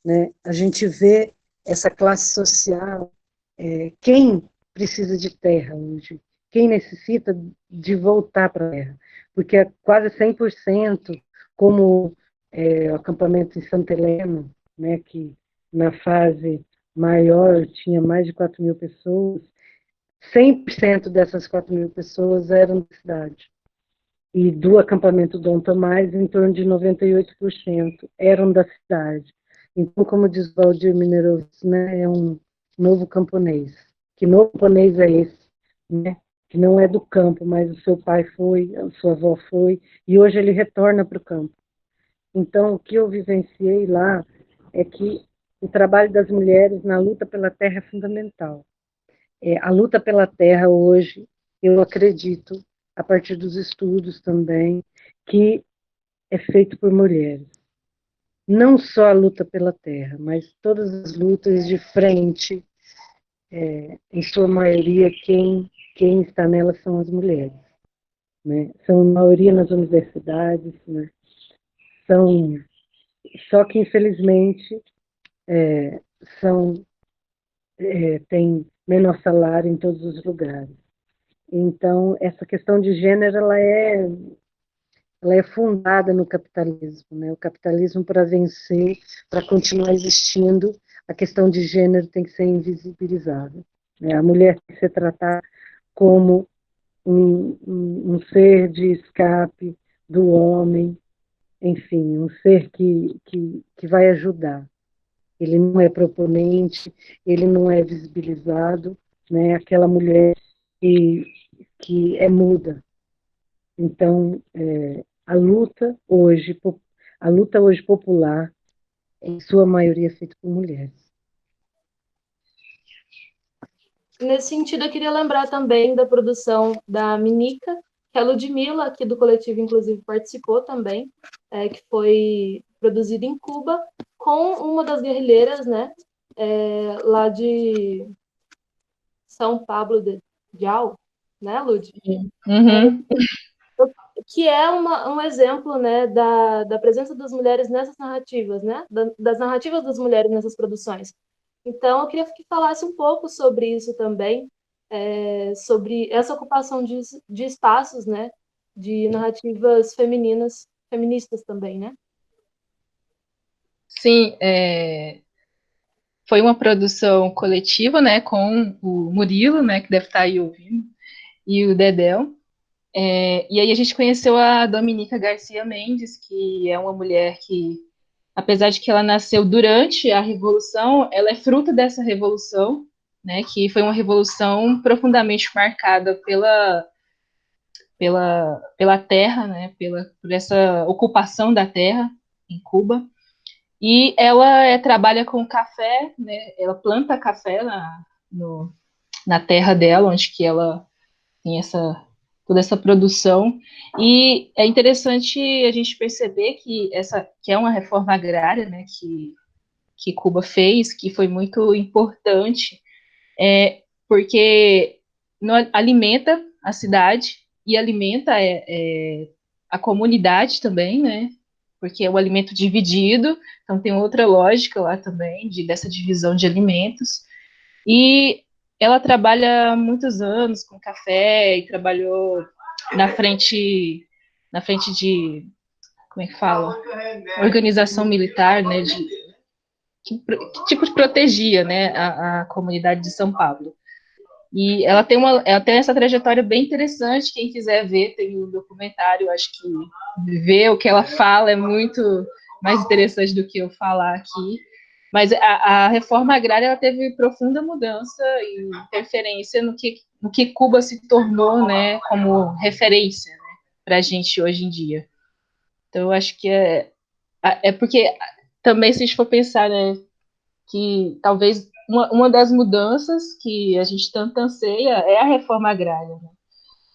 né? A gente vê essa classe social, quem precisa de terra hoje? Quem necessita de voltar para a terra? Porque é quase 100%, como o acampamento em Santa Helena, né, que na fase maior tinha mais de 4.000 pessoas, 100% dessas 4.000 pessoas eram da cidade. E do acampamento Dom Tomás, em torno de 98% eram da cidade. Então, como diz Valdir Minerovitz, né, é um novo camponês. Que novo camponês é esse? Né? Que não é do campo, mas o seu pai foi, a sua avó foi, e hoje ele retorna para o campo. Então, o que eu vivenciei lá é que o trabalho das mulheres na luta pela terra é fundamental. A luta pela terra hoje, eu acredito, a partir dos estudos também, que é feito por mulheres. não só a luta pela terra, mas todas as lutas de frente, em sua maioria, quem está nela são as mulheres, né? São a maioria nas universidades, né? São, só que, infelizmente, são, têm menor salário em todos os lugares. Então, essa questão de gênero, ela é fundada no capitalismo, né? O capitalismo, para vencer, para continuar existindo, a questão de gênero tem que ser invisibilizada, né? A mulher tem que ser tratada como um ser de escape do homem, enfim, um ser que vai ajudar. Ele não é proponente, ele não é visibilizado, né? Aquela mulher que, que é muda. Então, a luta hoje popular, em sua maioria, é feita por mulheres. Nesse sentido, eu queria lembrar também da produção da Minica, que a Ludmilla, aqui do coletivo, inclusive, participou também, que foi produzida em Cuba, com uma das guerrilheiras, né, lá de São Pablo de Dial, né, Lud? Uhum. Que é um exemplo, né, da presença das mulheres nessas narrativas, né, das narrativas das mulheres nessas produções. Então, eu queria que falasse um pouco sobre isso também, sobre essa ocupação de espaços, né, de narrativas femininas, feministas também, né? Sim, foi uma produção coletiva, né, com o Murilo, né, que deve estar aí ouvindo, e o Dedéu. E aí a gente conheceu a Dominica Garcia Mendes, que é uma mulher que, apesar de que ela nasceu durante a Revolução, ela é fruto dessa revolução, né, que foi uma revolução profundamente marcada pela terra, né, por essa ocupação da terra em Cuba. E ela trabalha com café, né, ela planta café na terra dela, onde que ela tem toda essa produção. E é interessante a gente perceber que é uma reforma agrária, né, que Cuba fez, que foi muito importante, porque alimenta a cidade e alimenta a comunidade também, né? Porque é o alimento dividido, então tem outra lógica lá também dessa divisão de alimentos. E ela trabalha há muitos anos com café e trabalhou na frente, na frente de, como é que fala? Organização militar, né? Que tipo de protegia, né, a comunidade de São Paulo. E ela tem essa trajetória bem interessante. Quem quiser ver, tem um documentário. Acho que ver o que ela fala é muito mais interessante do que eu falar aqui. Mas a reforma agrária ela teve profunda mudança e interferência no que Cuba se tornou, né, como referência, né, para a gente hoje em dia. Então, eu acho que é porque também, se a gente for pensar, né, que talvez uma das mudanças que a gente tanto anseia é a reforma agrária, né?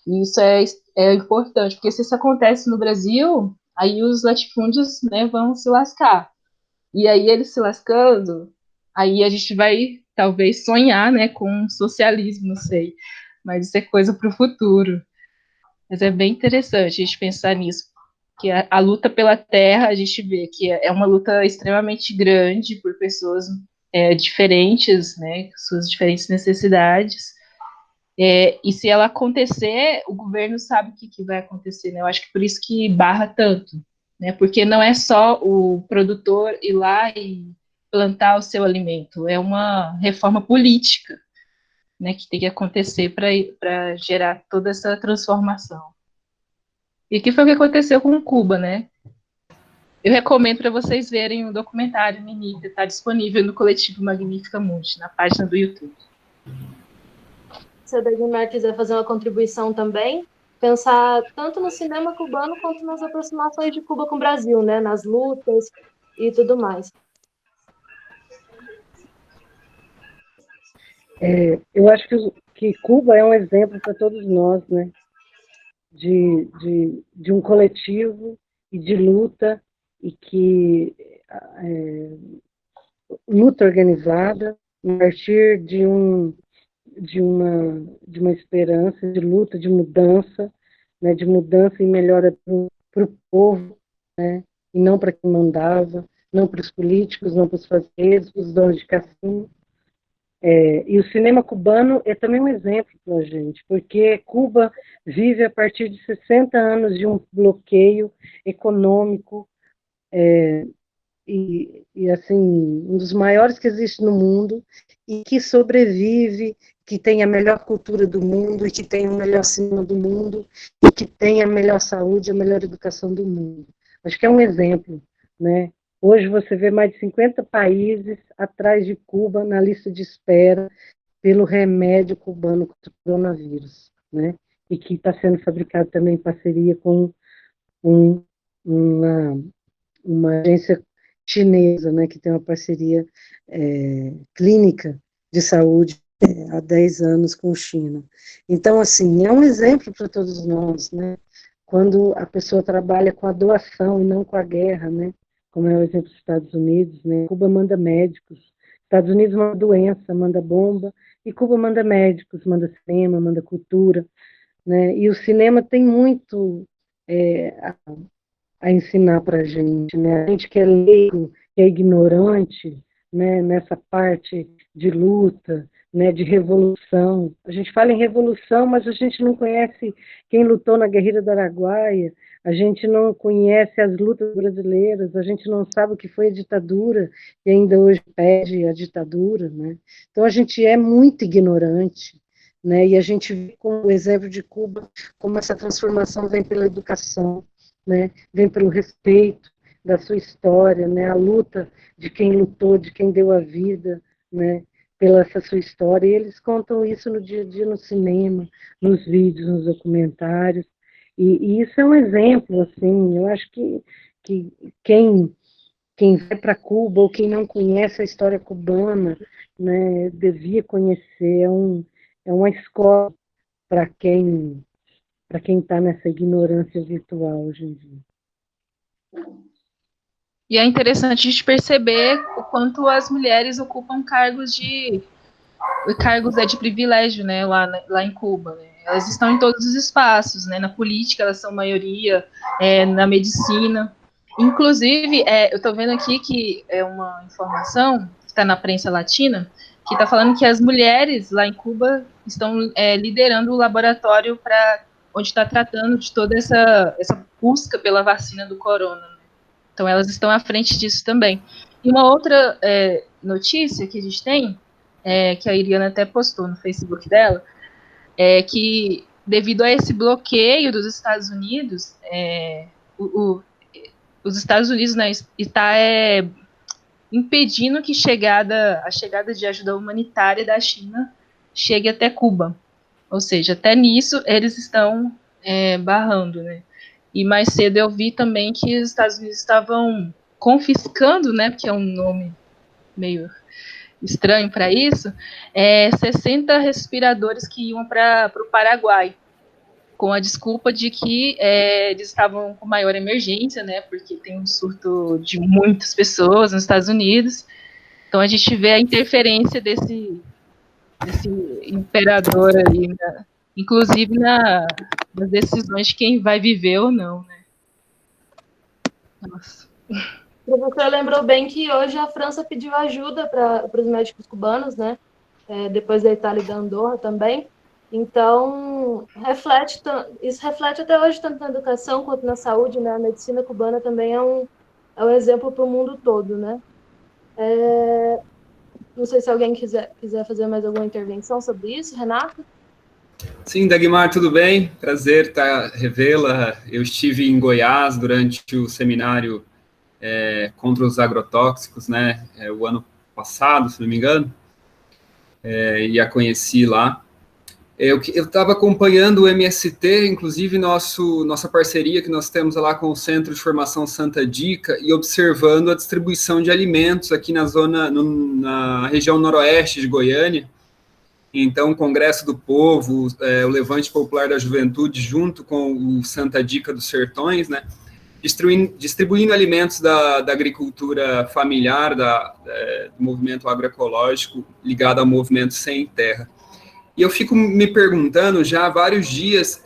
E isso é importante, porque se isso acontece no Brasil, aí os latifúndios, né, vão se lascar. E aí eles se lascando, aí a gente vai talvez sonhar, né, com um socialismo, não sei. Mas isso é coisa para o futuro. Mas é bem interessante a gente pensar nisso, que a luta pela terra, a gente vê que é uma luta extremamente grande por pessoas diferentes, né, com suas diferentes necessidades. E se ela acontecer, o governo sabe o que vai acontecer, né? Eu acho que por isso que barra tanto, né? Porque não é só o produtor ir lá e plantar o seu alimento, é uma reforma política, né, que tem que acontecer para gerar toda essa transformação. E que foi o que aconteceu com Cuba, né? Eu recomendo para vocês verem o documentário Menina, está disponível no coletivo Magnífica Mundi, na página do YouTube. Se a Dagmar quiser fazer uma contribuição também, pensar tanto no cinema cubano quanto nas aproximações de Cuba com o Brasil, né? Nas lutas e tudo mais. Eu acho que Cuba é um exemplo para todos nós, né? De um coletivo e de luta e que luta organizada, a partir de uma esperança, de luta, de mudança, né, de mudança e melhora para o povo, né, e não para quem mandava, não para os políticos, não para os fazendeiros, para os donos de cassino. E o cinema cubano é também um exemplo para a gente, porque Cuba vive a partir de 60 anos de um bloqueio econômico, e assim, um dos maiores que existe no mundo, e que sobrevive, que tem a melhor cultura do mundo, e que tem o melhor cinema do mundo, e que tem a melhor saúde, a melhor educação do mundo. Acho que é um exemplo, né? Hoje você vê mais de 50 países atrás de Cuba na lista de espera pelo remédio cubano contra o coronavírus, né? E que está sendo fabricado também em parceria com uma agência chinesa, né, que tem uma parceria clínica de saúde há 10 anos com China. Então, assim, é um exemplo para todos nós, né? Quando a pessoa trabalha com a doação e não com a guerra, né? Como é o exemplo dos Estados Unidos, né? Cuba manda médicos, Estados Unidos manda doença, manda bomba, e Cuba manda médicos, manda cinema, manda cultura, né? E o cinema tem muito a ensinar para a gente, né? A gente que é leigo, que é ignorante, né? Nessa parte de luta, né? De revolução. A gente fala em revolução, mas a gente não conhece quem lutou na Guerrilha do Araguaia, a gente não conhece as lutas brasileiras, a gente não sabe o que foi a ditadura, e ainda hoje pede a ditadura, né? Então a gente é muito ignorante, né? E a gente vê com o exemplo de Cuba, como essa transformação vem pela educação, né? Vem pelo respeito da sua história, né? A luta de quem lutou, de quem deu a vida, né? Pela essa sua história, e eles contam isso no dia a dia no cinema, nos vídeos, nos documentários, e isso é um exemplo, assim, eu acho que quem vai para Cuba, ou quem não conhece a história cubana, né, devia conhecer, é uma escola para quem está nessa ignorância virtual hoje em dia. E é interessante a gente perceber o quanto as mulheres ocupam cargos de privilégio, né, lá em Cuba, né? Elas estão em todos os espaços, né? Na política elas são maioria, na medicina. Inclusive, eu estou vendo aqui que é uma informação que está na prensa latina, que está falando que as mulheres lá em Cuba estão liderando o laboratório onde está tratando de toda essa busca pela vacina do corona, né? Então elas estão à frente disso também. E uma outra notícia que a gente tem, que a Iriana até postou no Facebook dela, é que devido a esse bloqueio dos Estados Unidos, os Estados Unidos, né, está impedindo que a chegada de ajuda humanitária da China chegue até Cuba. Ou seja, até nisso eles estão barrando, né? E mais cedo eu vi também que os Estados Unidos estavam confiscando, né, porque é um nome meio estranho para isso, 60 respiradores que iam para o Paraguai, com a desculpa de que eles estavam com maior emergência, né, porque tem um surto de muitas pessoas nos Estados Unidos. Então a gente vê a interferência desse imperador aí, né, inclusive nas decisões de quem vai viver ou não, né. Nossa. O professor lembrou bem que hoje a França pediu ajuda para os médicos cubanos, né? Depois da Itália e da Andorra também. Então, isso reflete até hoje, tanto na educação quanto na saúde, né? A medicina cubana também é um exemplo para o mundo todo, né? Não sei se alguém quiser fazer mais alguma intervenção sobre isso, Renato? Sim, Dagmar, tudo bem? Prazer revê-la. Eu estive em Goiás durante o seminário contra os agrotóxicos, né, o ano passado, se não me engano, e a conheci lá. Eu estava acompanhando o MST, inclusive nossa parceria que nós temos lá com o Centro de Formação Santa Dica, e observando a distribuição de alimentos aqui na região noroeste de Goiânia. Então, o Congresso do Povo, o Levante Popular da Juventude, junto com o Santa Dica dos Sertões, né, distribuindo alimentos da agricultura familiar, do movimento agroecológico ligado ao movimento Sem Terra. E eu fico me perguntando já há vários dias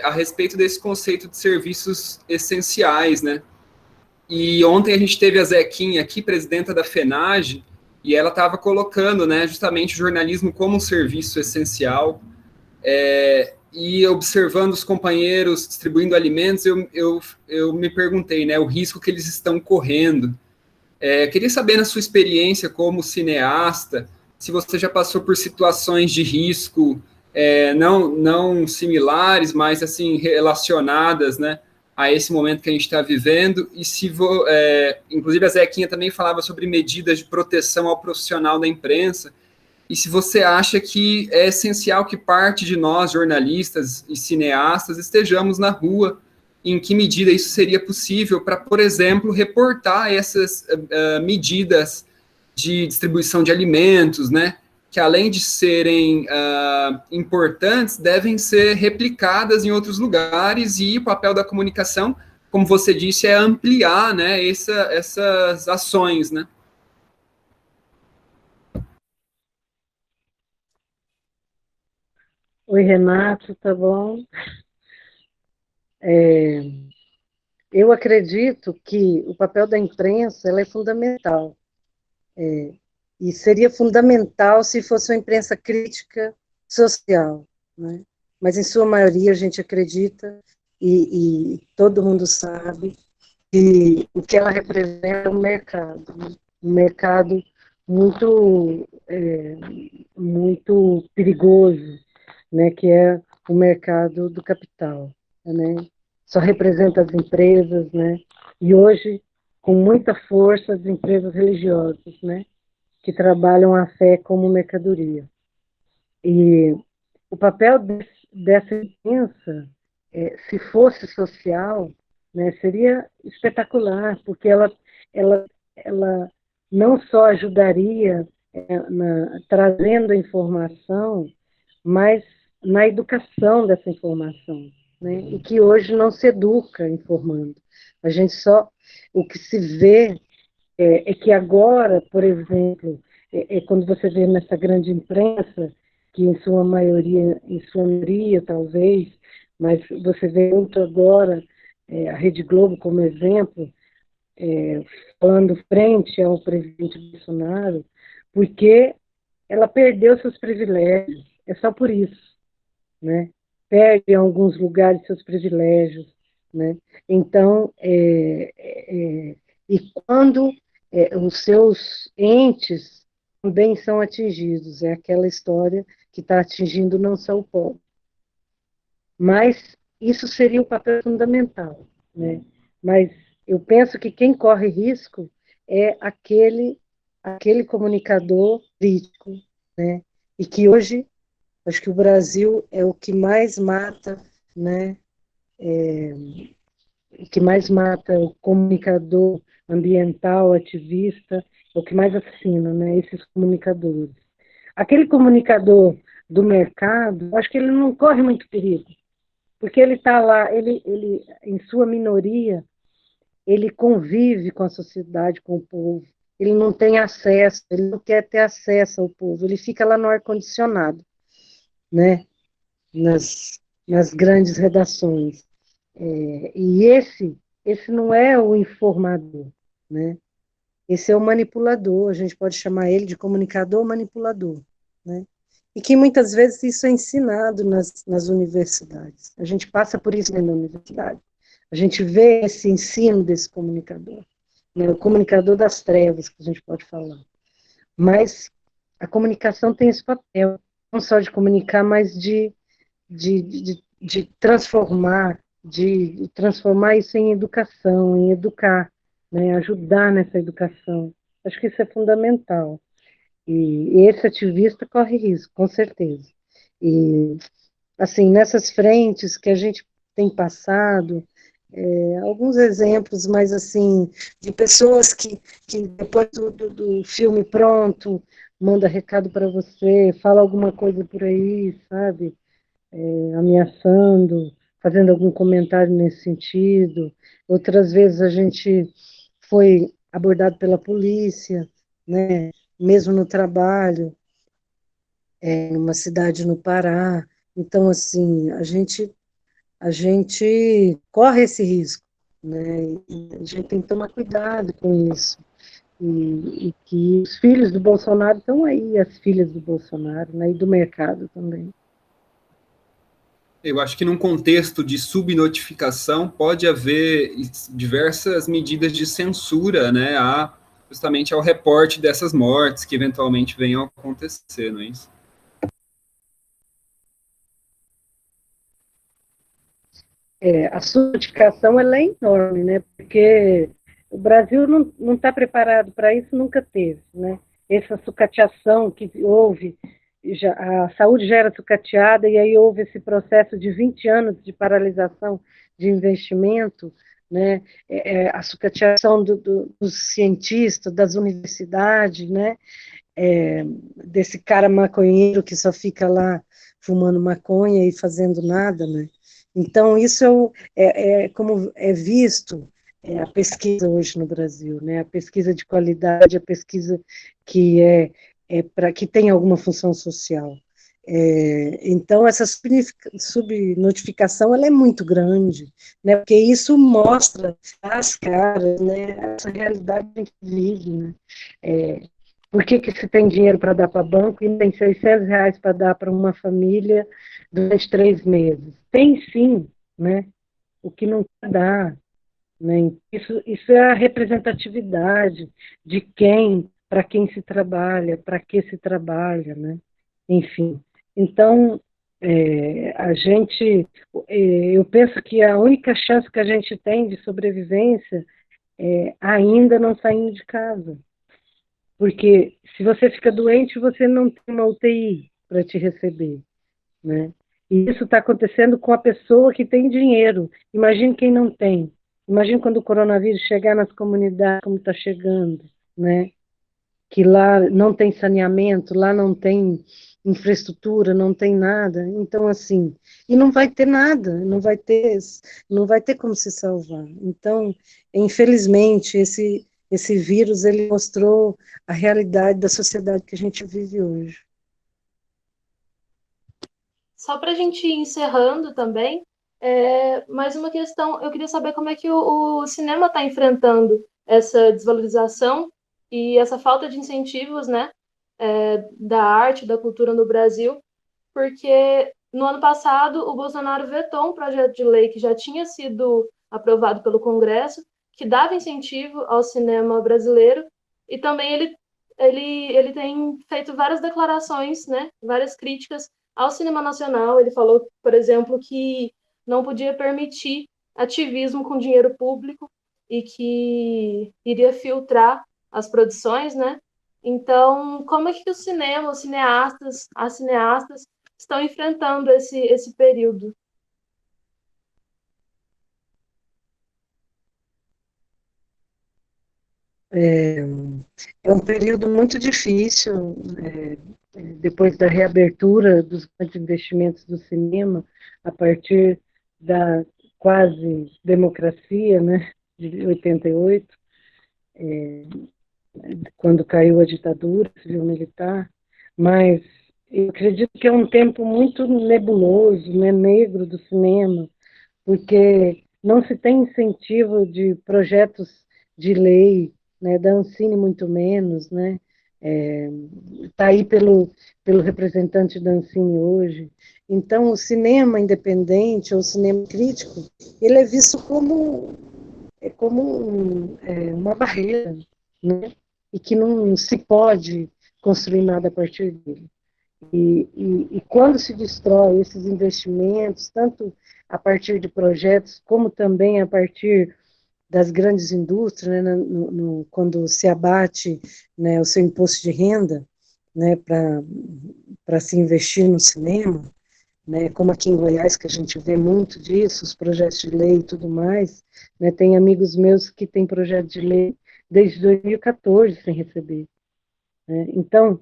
a respeito desse conceito de serviços essenciais, né? E ontem a gente teve a Zequinha aqui, presidenta da FENAGE, e ela estava colocando, né, justamente o jornalismo como um serviço essencial, e observando os companheiros distribuindo alimentos, eu me perguntei, né, o risco que eles estão correndo. Queria saber, na sua experiência como cineasta, se você já passou por situações de risco, não similares, mas assim, relacionadas, né, a esse momento que a gente está vivendo, e se inclusive a Zequinha também falava sobre medidas de proteção ao profissional da imprensa, e se você acha que é essencial que parte de nós, jornalistas e cineastas, estejamos na rua, em que medida isso seria possível para, por exemplo, reportar essas medidas de distribuição de alimentos, né, que além de serem importantes, devem ser replicadas em outros lugares, e o papel da comunicação, como você disse, é ampliar, né, essas ações, né? Oi, Renato, tá bom? Eu acredito que o papel da imprensa ela é fundamental. E seria fundamental se fosse uma imprensa crítica social, né? Mas, em sua maioria, a gente acredita, e todo mundo sabe, que o que ela representa é um mercado, né? Um mercado muito, muito perigoso, né? Que é o mercado do capital, né? Só representa as empresas, né? E hoje, com muita força, as empresas religiosas, né? Que trabalham a fé como mercadoria. E o papel dessa imprensa, se fosse social, né, seria espetacular, porque ela não só ajudaria trazendo a informação, mas na educação dessa informação, né, e que hoje não se educa informando. A gente só, o que se vê que agora, por exemplo, quando você vê nessa grande imprensa, que em sua maioria talvez, mas você vê muito agora a Rede Globo como exemplo, falando frente ao presidente Bolsonaro, porque ela perdeu seus privilégios, é só por isso, né? Perde em alguns lugares seus privilégios, né? Então, e quando os seus entes também são atingidos, é aquela história que está atingindo não só o povo. Mas isso seria o papel fundamental, né? Mas eu penso que quem corre risco é aquele comunicador crítico, né? E que hoje, acho que o Brasil é o que mais mata, né? O que mais mata o comunicador ambiental, ativista, é o que mais assassina, né? Esses comunicadores. Aquele comunicador do mercado, acho que ele não corre muito perigo, porque ele está lá, ele, em sua minoria, ele convive com a sociedade, com o povo, ele não tem acesso, ele não quer ter acesso ao povo, ele fica lá no ar-condicionado, né? Nas grandes redações. E esse não é o informador, né? Esse é o manipulador, a gente pode chamar ele de comunicador manipulador, né? E que muitas vezes isso é ensinado nas universidades. A gente passa por isso na universidade. A gente vê esse ensino desse comunicador, né? O comunicador das trevas, que a gente pode falar. Mas a comunicação tem esse papel, não só de comunicar, mas de transformar, de transformar isso em educação, em educar, né? Ajudar nessa educação. Acho que isso é fundamental. E esse ativista corre risco, com certeza. E, assim, nessas frentes que a gente tem passado, alguns exemplos, mas, assim, de pessoas que depois do filme pronto, manda recado para você, fala alguma coisa por aí, sabe? Ameaçando, fazendo algum comentário nesse sentido. Outras vezes a gente foi abordado pela polícia, né? Mesmo no trabalho, numa cidade no Pará. Então, assim, a gente corre esse risco, né? E a gente tem que tomar cuidado com isso. E que os filhos do Bolsonaro estão aí, as filhas do Bolsonaro, né? E do mercado também. Eu acho que num contexto de subnotificação pode haver diversas medidas de censura, né, justamente ao reporte dessas mortes que eventualmente venham a acontecer, não é isso? A subnotificação ela é enorme, né? Porque o Brasil não está preparado para isso, nunca teve, né? Essa sucateação que houve, a saúde já era sucateada e aí houve esse processo de 20 anos de paralisação de investimento, né? A sucateação dos cientistas, das universidades, né? Desse cara maconheiro que só fica lá fumando maconha e fazendo nada, né? Então, isso como é visto a pesquisa hoje no Brasil, né? A pesquisa de qualidade, a pesquisa que que tem alguma função social. Então, essa subnotificação ela é muito grande, né? Porque isso mostra as caras, né? Essa realidade que a gente vive, né? Por que se tem dinheiro para dar para banco e tem R$ 600 para dar para uma família durante 3 meses? Tem sim, né? O que não dá, né? Isso é a representatividade de para quem se trabalha, para que se trabalha, né? Enfim, então eu penso que a única chance que a gente tem de sobrevivência é ainda não saindo de casa. Porque se você fica doente, você não tem uma UTI para te receber, né? E isso está acontecendo com a pessoa que tem dinheiro. Imagine quem não tem. Imagine quando o coronavírus chegar nas comunidades, como está chegando, né? Que lá não tem saneamento, lá não tem infraestrutura, não tem nada. Então, assim, e não vai ter nada, não vai ter como se salvar. Então, infelizmente, esse vírus ele mostrou a realidade da sociedade que a gente vive hoje. Só para a gente ir encerrando também, mais uma questão, eu queria saber como é que o cinema está enfrentando essa desvalorização e essa falta de incentivos, né, da arte, da cultura no Brasil, porque no ano passado o Bolsonaro vetou um projeto de lei que já tinha sido aprovado pelo Congresso, que dava incentivo ao cinema brasileiro, e também ele tem feito várias declarações, né, várias críticas ao cinema nacional. Ele falou, por exemplo, que não podia permitir ativismo com dinheiro público e que iria filtrar as produções, né? Então, como é que o cinema, os cineastas, as cineastas estão enfrentando esse período? É um período muito difícil, depois da reabertura dos grandes investimentos do cinema, a partir da quase democracia, né, de 88, quando caiu a ditadura civil-militar, mas eu acredito que é um tempo muito nebuloso, né, negro do cinema, porque não se tem incentivo de projetos de lei, né, da Ancine muito menos, né, está aí pelo representante da Ancine hoje. Então, o cinema independente, ou o cinema crítico, ele é visto como uma barreira, né, e que não se pode construir nada a partir dele. E quando se destrói esses investimentos, tanto a partir de projetos, como também a partir das grandes indústrias, né, quando se abate, né, o seu imposto de renda, né, para se investir no cinema, né, como aqui em Goiás, que a gente vê muito disso, os projetos de lei e tudo mais, né, tem amigos meus que têm projeto de lei desde 2014 sem receber. Né? Então,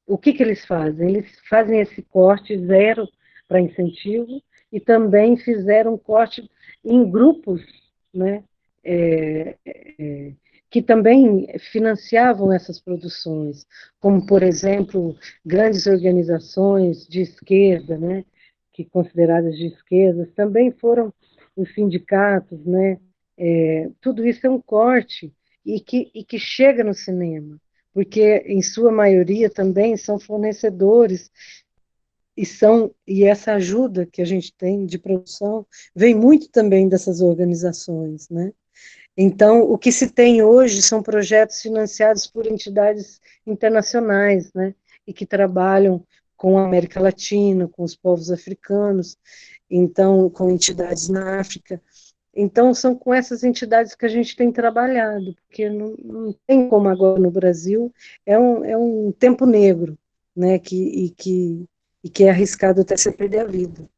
o que eles fazem? Eles fazem esse corte zero para incentivo, e também fizeram corte em grupos, né, que também financiavam essas produções, como, por exemplo, grandes organizações de esquerda, né, que consideradas de esquerda, também foram os sindicatos, né, tudo isso é um corte e que chega no cinema, porque, em sua maioria, também são fornecedores e essa ajuda que a gente tem de produção vem muito também dessas organizações, né? Então, o que se tem hoje são projetos financiados por entidades internacionais, né? E que trabalham com a América Latina, com os povos africanos, então, com entidades na África. Então, são com essas entidades que a gente tem trabalhado, porque não tem como agora no Brasil, é um tempo negro, né, que é arriscado até você perder a vida.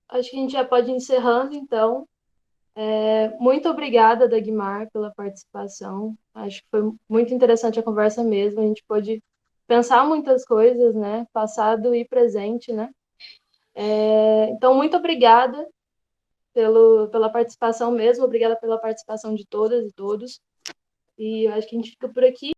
Acho que a gente já pode ir encerrando, então. Muito obrigada, Dagmar, pela participação. Acho que foi muito interessante a conversa mesmo. A gente pôde pensar muitas coisas, né? Passado e presente, né? Então, muito obrigada pela participação mesmo. Obrigada pela participação de todas e todos. E eu acho que a gente fica por aqui.